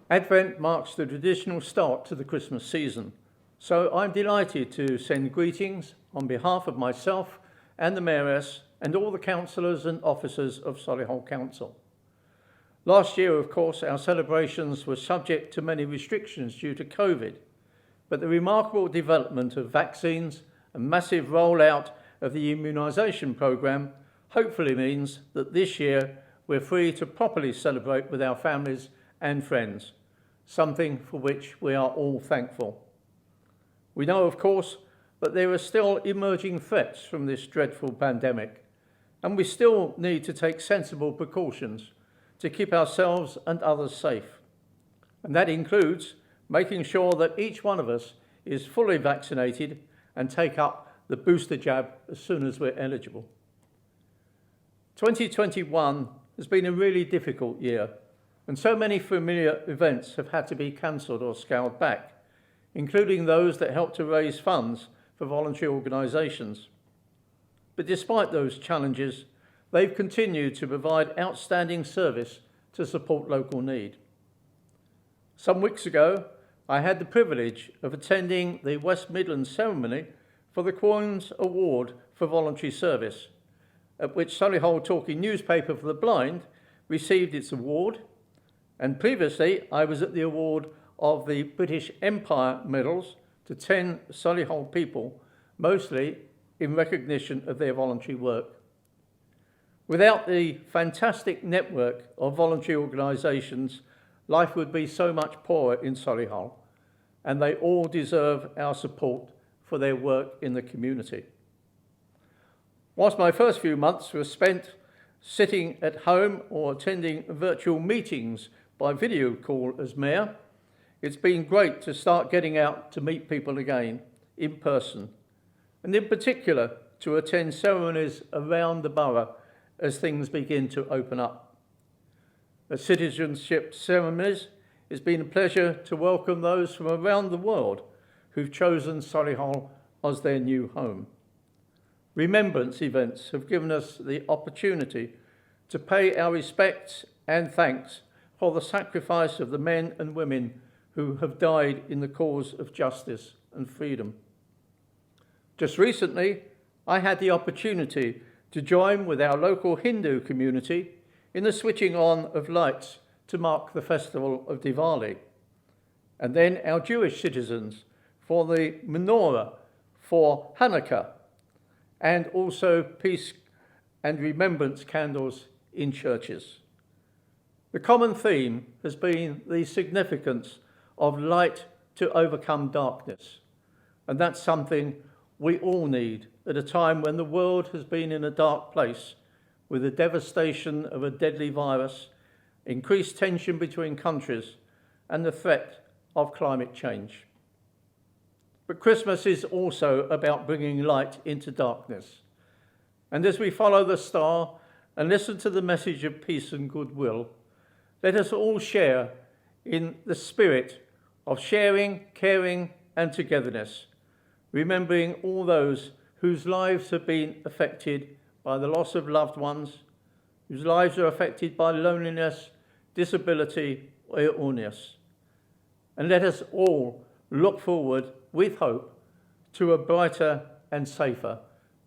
Advent marks the traditional start to the Christmas season, so I'm delighted to send greetings on behalf of myself and the Mayoress and all the councillors and officers of Solihull Council. Last year, of course, our celebrations were subject to many restrictions due to COVID, but the remarkable development of vaccines and massive rollout of the immunisation programme hopefully means that this year we're free to properly celebrate with our families and friends, something for which we are all thankful. We know, of course, that there are still emerging threats from this dreadful pandemic, and we still need to take sensible precautions to keep ourselves and others safe. And that includes making sure that each one of us is fully vaccinated and take up the booster jab as soon as we're eligible. 2021 has been a really difficult year, and so many familiar events have had to be cancelled or scaled back, including those that help to raise funds for voluntary organisations. But despite those challenges, they've continued to provide outstanding service to support local need. Some weeks ago, I had the privilege of attending the West Midlands ceremony for the Queen's Award for Voluntary Service, at which Solihull Talking Newspaper for the Blind received its award, and previously I was at the award of the British Empire medals to 10 Solihull people, mostly in recognition of their voluntary work. Without the fantastic network of voluntary organisations, life would be so much poorer in Solihull, and they all deserve our support for their work in the community. Whilst my first few months were spent sitting at home or attending virtual meetings by video call as Mayor, it's been great to start getting out to meet people again in person, and in particular to attend ceremonies around the borough as things begin to open up. At citizenship ceremonies, it's been a pleasure to welcome those from around the world who've chosen Solihull as their new home. Remembrance events have given us the opportunity to pay our respects and thanks for the sacrifice of the men and women who have died in the cause of justice and freedom. Just recently, I had the opportunity to join with our local Hindu community in the switching on of lights to mark the festival of Diwali, and then our Jewish citizens for the menorah for Hanukkah, and also peace and remembrance candles in churches. The common theme has been the significance of light to overcome darkness, and that's something we all need at a time when the world has been in a dark place with the devastation of a deadly virus, increased tension between countries, and the threat of climate change. But Christmas is also about bringing light into darkness. And as we follow the star and listen to the message of peace and goodwill, let us all share in the spirit of sharing, caring, and togetherness, remembering all those whose lives have been affected by the loss of loved ones, whose lives are affected by loneliness, disability, or illness. And let us all look forward with hope to a brighter and safer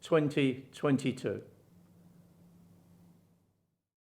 2022.